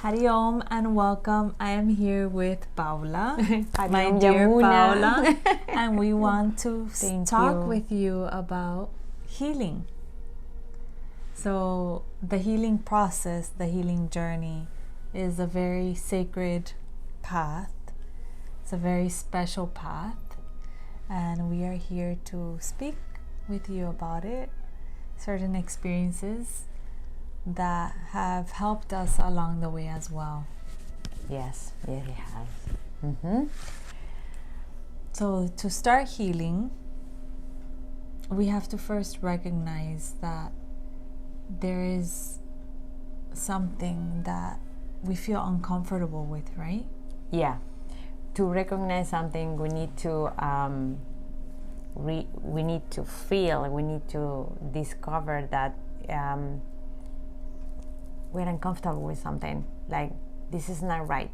Hari Om and welcome. I am here with Paola, my Om, dear Yamuna. Paola, and we want to talk you. with you about healing. So, the healing process, the healing journey is a very sacred path. It's a very special path, and we are here to speak with you about it, certain experiences that have helped us along the way as well. Yes, it has. So to start healing, we have to first recognize that there is something that we feel uncomfortable with, right? Yeah. To recognize something, we need to we need to feel. We need to discover that we're uncomfortable with something. Like, this is not right.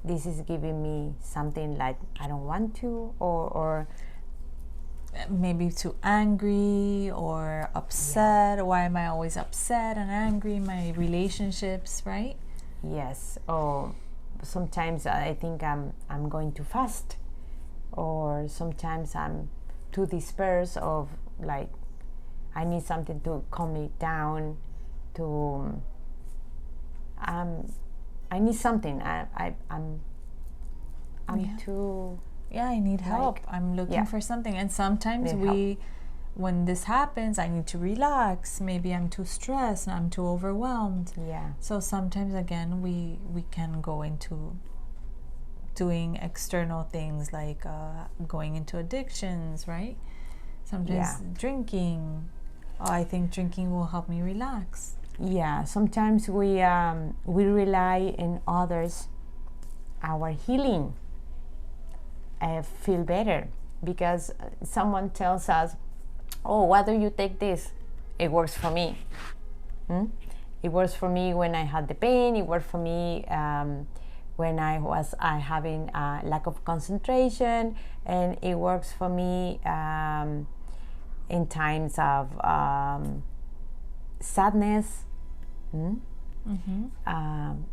This is giving me something like I don't want to, or maybe too angry or upset. Yeah. Why am I always upset and angry in my relationships, right? Yes. Or sometimes I think I'm going too fast, or sometimes I'm too dispersed of, like, I need something to calm me down. I need something. I'm too. Yeah, I need help. I'm looking for something. And sometimes when this happens, I need to relax. Maybe I'm too stressed, I'm too overwhelmed. Yeah. So sometimes, again, we can go into doing external things like going into addictions, right? Sometimes drinking. Oh, I think drinking will help me relax. Yeah, sometimes we rely on others, our healing, feel better, because someone tells us, oh, why don't you take this? It works for me. It works for me when I had the pain. It worked for me when I was having lack of concentration, and it works for me in times of sadness.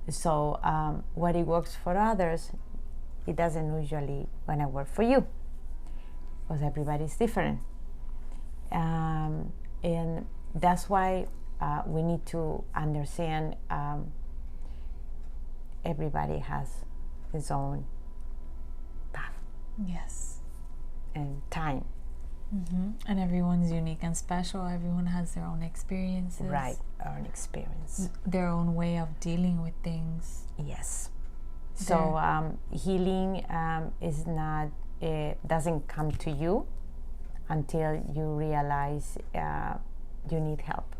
So what it works for others, it doesn't usually gonna work for you, because everybody's different. And that's why we need to understand everybody has his own path. Yes. And time. And everyone's unique and special. Everyone has their own experiences. Right, own experience. Their own way of dealing with things. Yes. So healing is not, doesn't come to you until you realize you need help,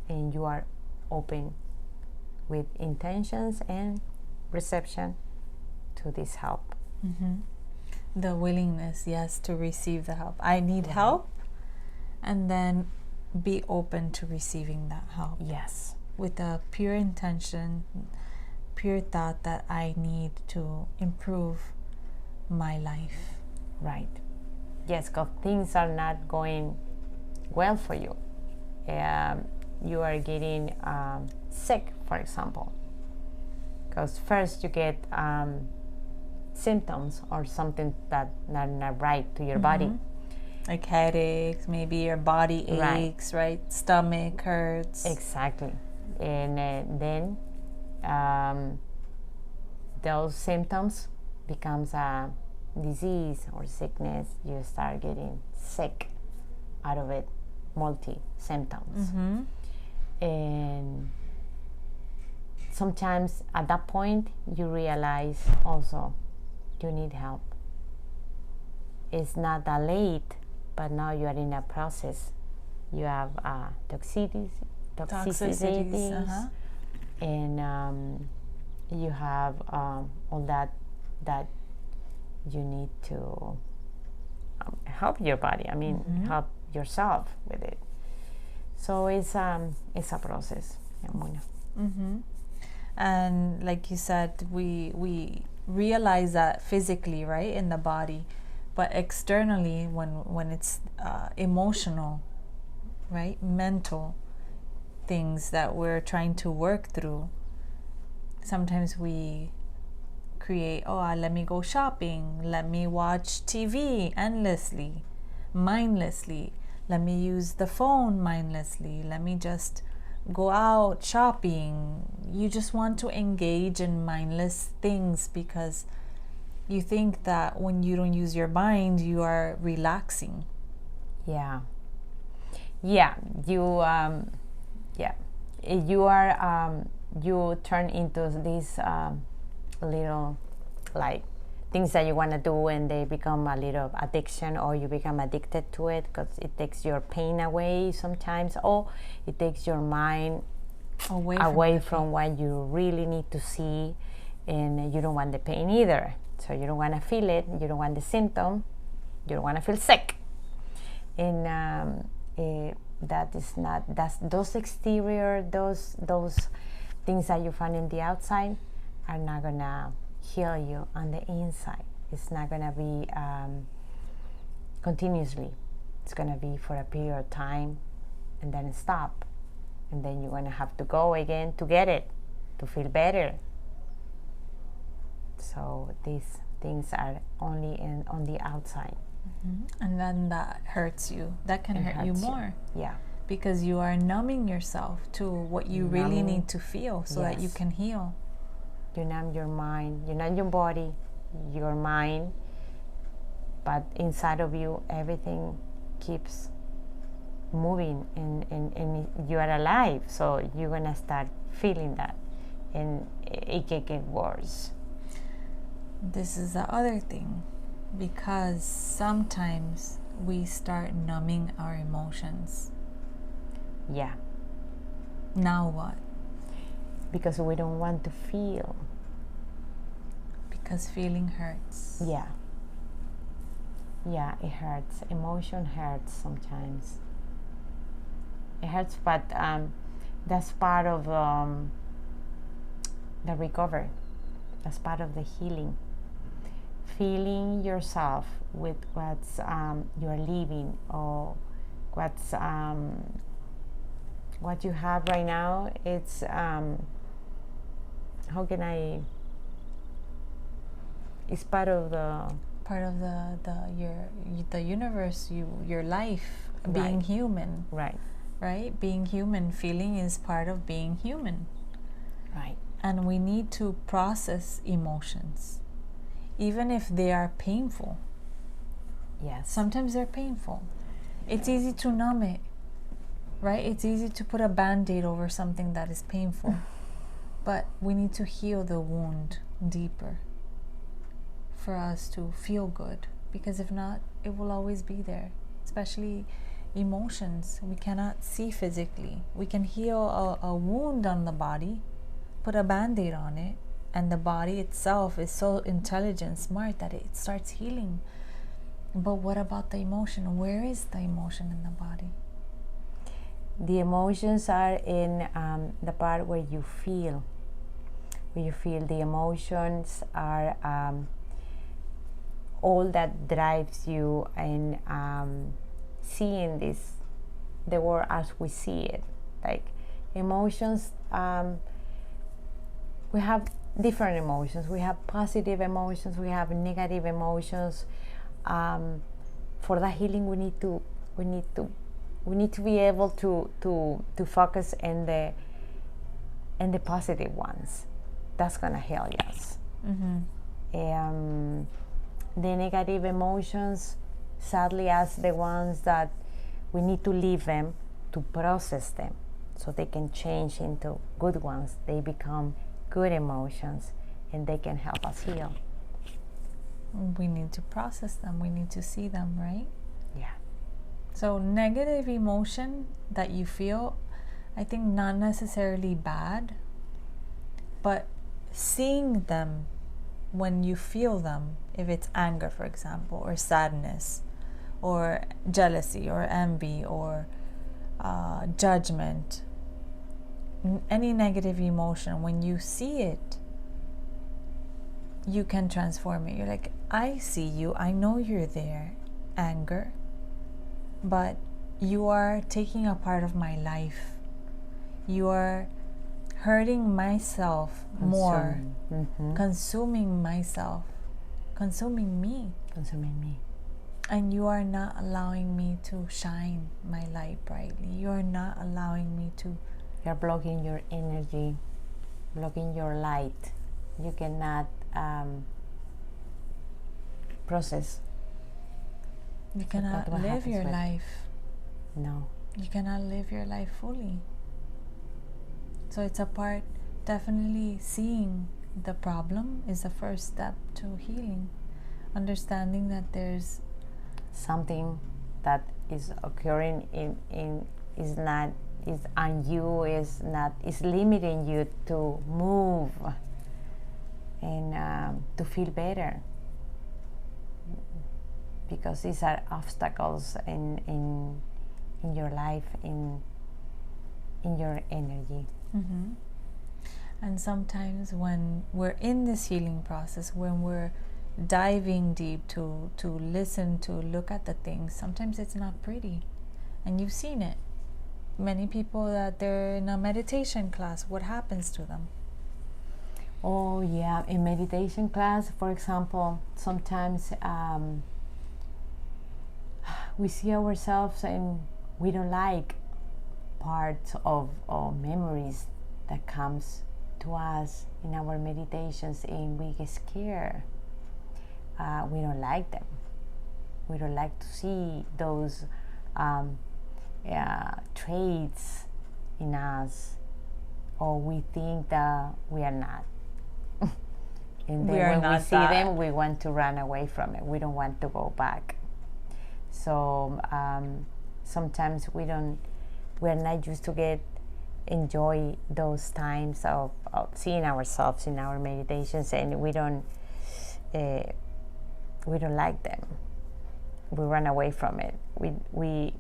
and you are open with intentions and reception to this help. The willingness, yes, to receive the help. I need help, and then be open to receiving that help. Yes. With a pure intention, pure thought that I need to improve my life. Right. Yes, because things are not going well for you. You are getting sick, for example, because first you get symptoms or something that are not right to your body, like headaches, maybe your body aches, right? Stomach hurts. Exactly. And then those symptoms becomes a disease or sickness. You start getting sick out of it, multi symptoms. And sometimes at that point you realize also you need help. It's not that late, but now you are in a process. You have toxicities, and you have all that you need to help your body. I mean, help yourself with it. So it's a process, Yamuna. And like you said, we realize that physically, right, in the body, but externally, when it's emotional, right, mental, things that we're trying to work through, sometimes we create, let me go shopping, let me watch TV endlessly, mindlessly, let me use the phone mindlessly, let me just go out shopping. You just want to engage in mindless things because you think that when you don't use your mind, you are relaxing. Yeah. You you turn into these little like things that you want to do, and they become a little addiction, or you become addicted to it because it takes your pain away sometimes, or it takes your mind away from what you really need to see, and you don't want the pain either. So you don't want to feel it, you don't want the symptom, you don't want to feel sick. And that is not, that's those exterior, those things that you find in the outside are not gonna heal you on the inside. It's not gonna be continuously. It's gonna be for a period of time and then stop, and then you're gonna have to go again to get it, to feel better. So these things are only on the outside. Mm-hmm. And then that hurts you. That can hurt you more. Yeah. Because you are numbing yourself to what you really need to feel so that you can heal. You numb your mind, you numb your body, your mind, but inside of you, everything keeps moving, and you are alive. So you're going to start feeling that, and it can get worse. This is the other thing, because sometimes we start numbing our emotions. Yeah. Now what? Because we don't want to feel. Because feeling hurts. Yeah. Yeah, it hurts. Emotion hurts sometimes. It hurts, but that's part of the recovery. That's part of the healing. Feeling yourself with what's you're living, or what's what you have right now. It's how can I? It's part of the universe, your life, being human. Right? Being human, feeling is part of being human. Right. And we need to process emotions, even if they are painful. Yes. Sometimes they're painful. It's easy to numb it, right? It's easy to put a Band-Aid over something that is painful. But we need to heal the wound deeper for us to feel good. Because if not, it will always be there. Especially emotions, we cannot see physically. We can heal a wound on the body, put a Band-Aid on it, and the body itself is so intelligent, smart, that it starts healing. But what about the emotion? Where is the emotion in the body? The emotions are in the part where you feel. Where you feel. The emotions are all that drives you in seeing the world as we see it. Like emotions, we have different emotions. We have positive emotions, we have negative emotions. For the healing, we need to be able to focus in the positive ones. That's gonna heal us. Mm-hmm. The negative emotions, sadly, as the ones that we need to leave them to process them, so they can change into good ones. They become good emotions, and they can help us heal. We need to process them. We need to see them, right? Yeah. So negative emotion that you feel, I think not necessarily bad, but seeing them when you feel them, if it's anger, for example, or sadness, or jealousy, or envy, or judgment, any negative emotion, when you see it, you can transform it. You're like, I see you, I know you're there, anger, but you are taking a part of my life. you are hurting myself more, consuming myself, consuming me, and you are not allowing me to shine my light brightly. You are not allowing me to. You're blocking your energy, blocking your light. You cannot process. You cannot live your life. No. You cannot live your life fully. So it's a part, definitely seeing the problem is the first step to healing. Understanding that there's something that is occurring is on you, is limiting you to move and to feel better, because these are obstacles in your life, in your energy. And sometimes when we're in this healing process, when we're diving deep to listen, to look at the things, sometimes it's not pretty, and you've seen it. Many people that they're in a meditation class, what happens to them? Oh yeah, in meditation class, for example, sometimes we see ourselves and we don't like parts of memories that comes to us in our meditations, and we get scared. We don't like them. We don't like to see those traits in us, or we think that we are not. And then when we see them, we want to run away from it. We don't want to go back. So sometimes we're not used to enjoy those times of seeing ourselves in our meditations, and we don't like them. We run away from it. We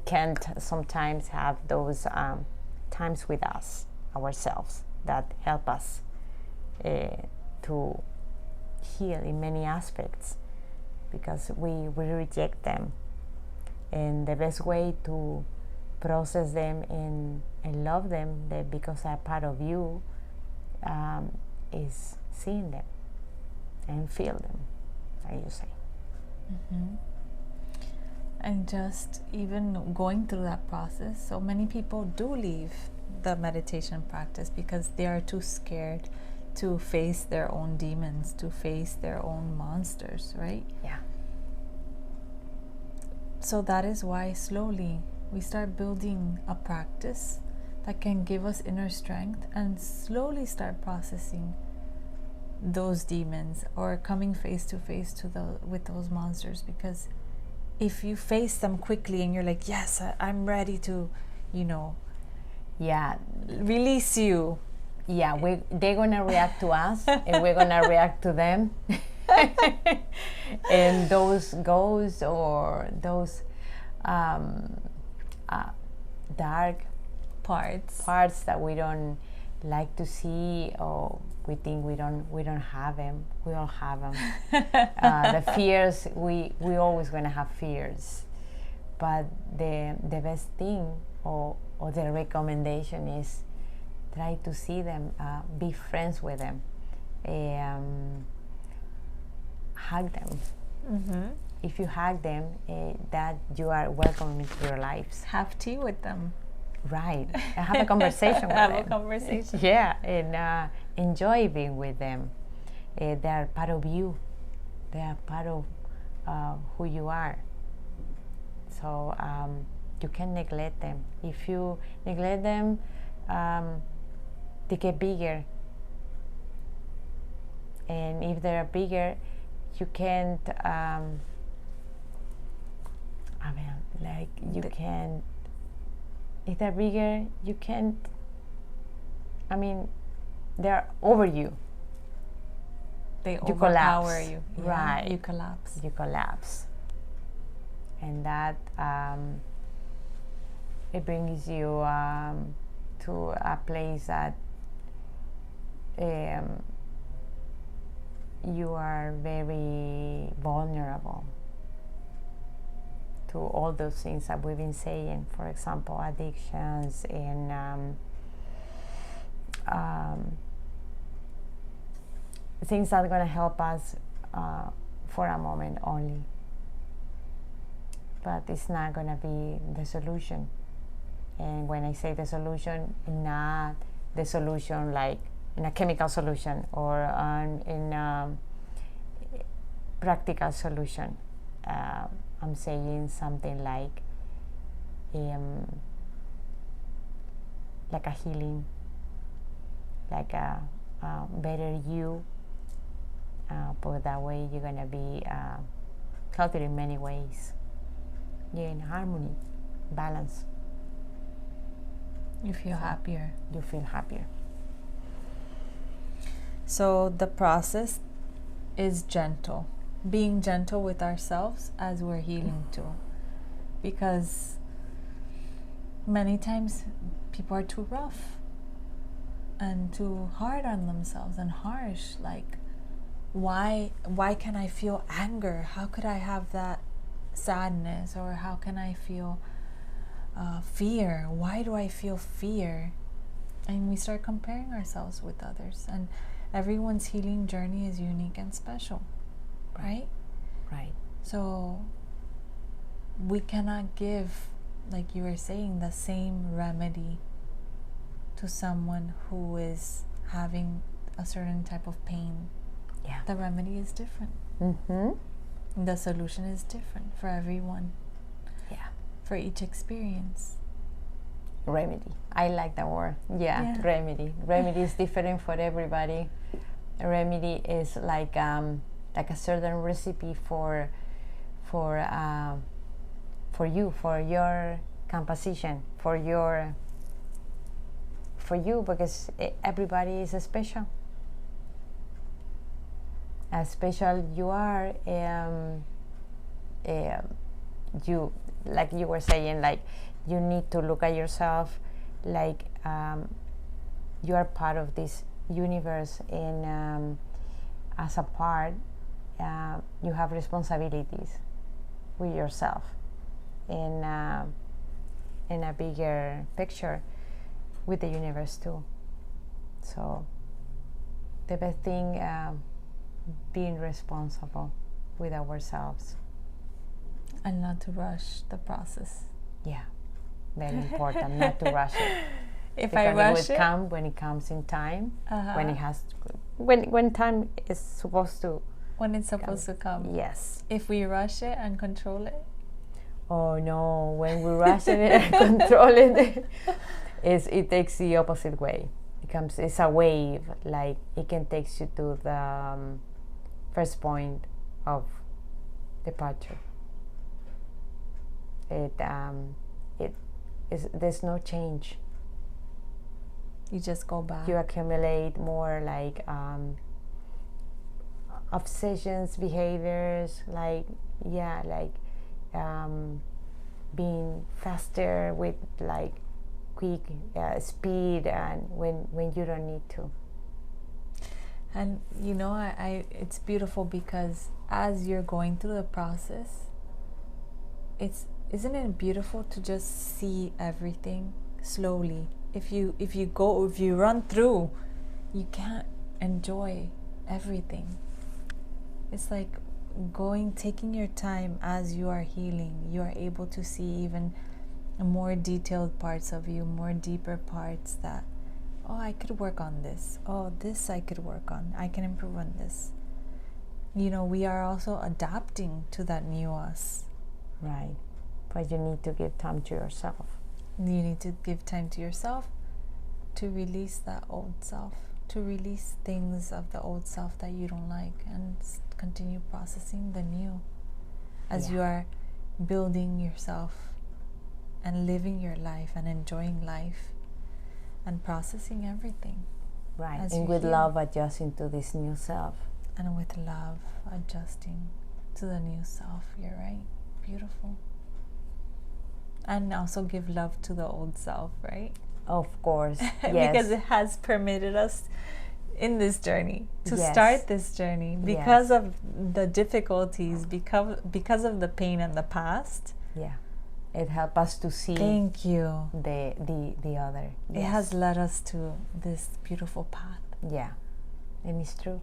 can't sometimes have those times with ourselves that help us to heal in many aspects, because we reject them. And the best way to process them and love them, because they're part of you, is seeing them and feel them, as you say. And just even going through that process, so many people do leave the meditation practice because they are too scared to face their own demons, to face their own monsters, right? Yeah. So that is why slowly we start building a practice that can give us inner strength, and slowly start processing those demons, or coming face to face with those monsters. Because if you face them quickly and you're like, yes, I'm ready to, release you. Yeah, they're gonna react to us, and we're gonna react to them. And those ghosts or those dark parts that we don't like to see, or we think we don't have them. We all have them. The fears, we always gonna have fears, but the best thing or the recommendation is try to see them, be friends with them, hug them. If you hug them, that you are welcome into your lives. Have tea with them. Right. Have a conversation with them. Have a conversation. Yeah, and enjoy being with them. They are part of you. They are part of who you are. So you can't neglect them. If you neglect them, they get bigger. And if they're bigger, you can't. Can't. If they're bigger, you can't. They're over you. They overpower you. Right. You collapse. You collapse. And that it brings you to a place that you are very vulnerable to all those things that we've been saying. For example, addictions and things that are going to help us for a moment only, but it's not going to be the solution. And when I say the solution, not the solution like in a chemical solution or in a practical solution. I'm saying something like a healing, like a better you. But that way you're gonna be healthier in many ways. You're in harmony, balance. You feel happier. You feel happier. So the process is gentle. Being gentle with ourselves as we're healing too. Because many times people are too rough and too hard on themselves and harsh. Like, why can I feel anger? How could I have that sadness? Or how can I feel fear? Why do I feel fear? And we start comparing ourselves with others. And everyone's healing journey is unique and special, right? Right. So we cannot give, like you were saying, the same remedy to someone who is having a certain type of pain. Yeah. The remedy is different. Mm-hmm. The solution is different for everyone. Yeah. For each experience. Remedy. I like that word. Yeah. Remedy. Remedy is different for everybody. A remedy is like a certain recipe for you, for your composition, for you, because everybody is special. As special you are, you, like you were saying, like you need to look at yourself like you are part of this universe, and as a part, you have responsibilities with yourself in a bigger picture with the universe too. So the best thing, being responsible with ourselves and not to rush the process. Yeah, very important. Not to rush it. If because I rush it will come when it comes in time, when it has when time is supposed to, when it's supposed to come. Yes. If we rush it and control it, oh no, when we rush it and control it, it takes the opposite way. It's a wave, like it can take you to the first point of departure. There's no change. You just go back. You accumulate more like obsessions, behaviors, being faster with like quick speed, and when you don't need to. And you know, it's beautiful because as you're going through the process, isn't it beautiful to just see everything slowly? If you run through, you can't enjoy everything. It's like taking your time as you are healing. You are able to see even more detailed parts of you, more deeper parts that, oh, I could work on this. Oh, this I could work on. I can improve on this. You know, we are also adapting to that new us. Right. But you need to give time to yourself. You need to give time to yourself to release that old self, to release things of the old self that you don't like, and continue processing the new as you are building yourself and living your life and enjoying life and processing everything. Right. And with love, adjusting to this new self. And with love, adjusting to the new self. You're right. Beautiful. And also give love to the old self, right? Of course, yes. Because it has permitted us in this journey to start this journey because of the difficulties, because of the pain in the past. Yeah. It helps us to see. Thank you. The other. It has led us to this beautiful path. Yeah, and it's true.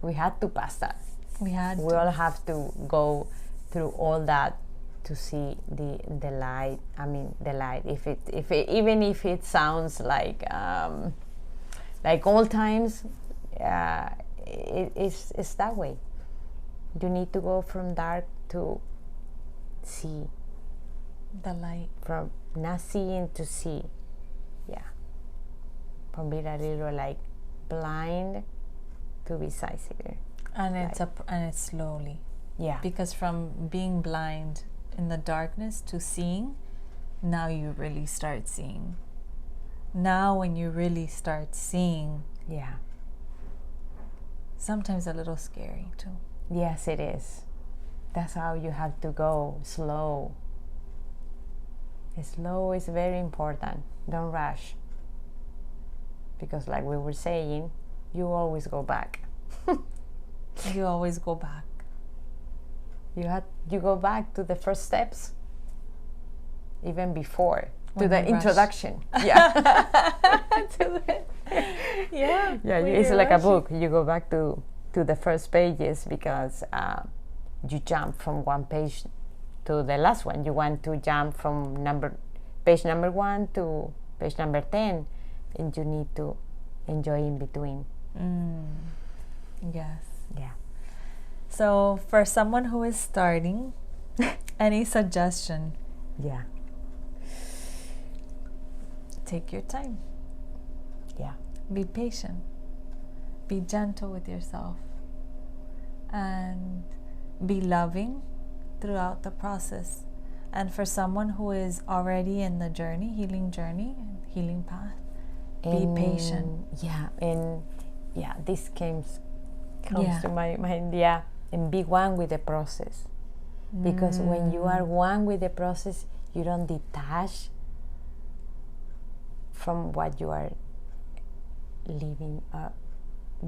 We had to pass that. We all have to go through all that to see the light. I mean, the light. Even if it sounds like old times, it's that way. You need to go from dark to see the light, from not seeing to see. Yeah, from being a little like blind to be sighted. And it's slowly. Yeah, because from being blind in the darkness to seeing, now you really start seeing. Now when you really start seeing, yeah, sometimes a little scary too. Yes, it is. That's how you have to go, slow. Slow is very important. Don't rush. Because like we were saying, you always go back. You always go back. You go back to the first steps, even before, when to the introduction. Yeah. Yeah. Yeah, it's like a book. You go back to the first pages because you jump from one page to the last one. You want to jump from page number 1 to page number 10, and you need to enjoy in between. Yes. Yeah. So for someone who is starting, any suggestion? Yeah. Take your time. Yeah. Be patient. Be gentle with yourself. And be loving throughout the process. And for someone who is already in the healing path, be patient. Yeah, and this comes to my mind. Yeah, and be one with the process. Because when you are one with the process, you don't detach from what you are living,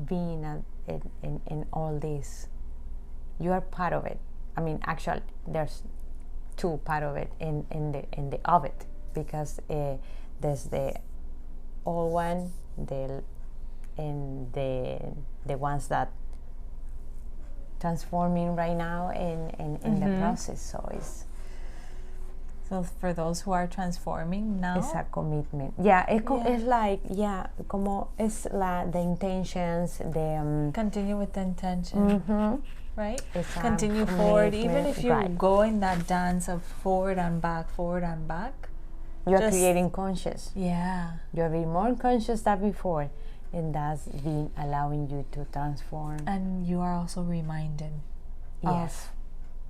being in all this. You are part of it. I mean, actually, there's two part of it in the of it, because there's the old one, and the ones that transforming right now in the process. So for those who are transforming now, it's a commitment. Yeah, it's like como es the intentions, the continue with the intention, right? Continue forward, even if you go in that dance of forward and back. You are creating conscious. Yeah, you are being more conscious than before, and that's been allowing you to transform. And you are also reminded of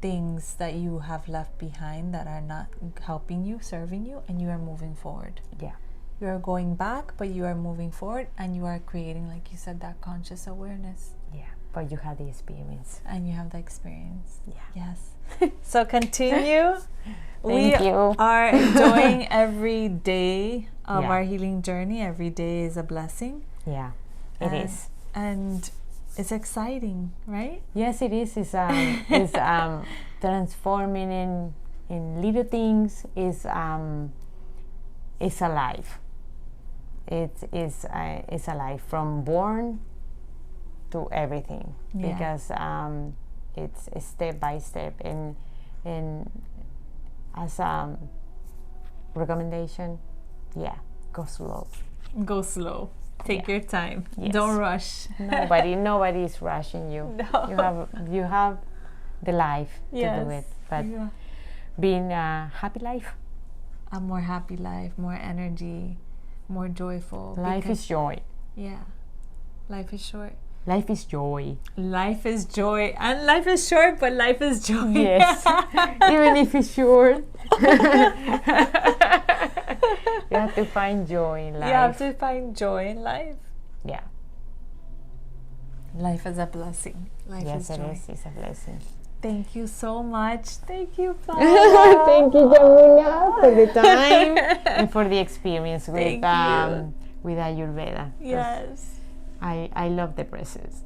things that you have left behind that are not helping you, serving you, and you are moving forward. Yeah, you are going back, but you are moving forward, and you are creating, like you said, that conscious awareness. Yeah, but you have the experience. And you have the experience. Yeah. Yes. So continue. Thank you. Are enjoying every day of our healing journey. Every day is a blessing. Yeah, it is. And it's exciting, right? Yes, it is. It's transforming in little things. It's alive. It's alive from born to everything, because it's step by step, and as a recommendation, go slow. Go slow. Take your time. Yes. Don't rush. Nobody is rushing you. No. You have the life to do it. But being a happy life. A more happy life, more energy, more joyful. Life is joy. Yeah. Life is short. Life is joy. Life is joy. And life is short, but life is joy. Yes. Even if it's short. You have to find joy in life. You have to find joy in life. Yeah. Life is a blessing. Life is joy. Yes, it is. It's a blessing. Thank you so much. Thank you, Paola. Thank you, Yamuna, for the time and for the experience with Ayurveda. Yes. I love the process,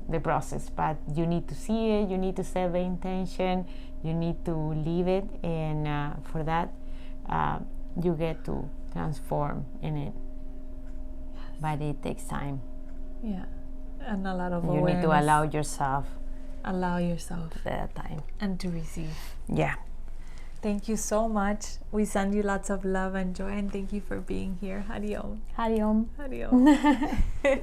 but you need to see it, you need to set the intention, you need to live it, and for that you get to transform in it. But it takes time. Yeah, and a lot of You awareness. need to allow yourself that time and to receive. Yeah. Thank you so much. We send you lots of love and joy, and thank you for being here. Hariom. Hariom. Hariom.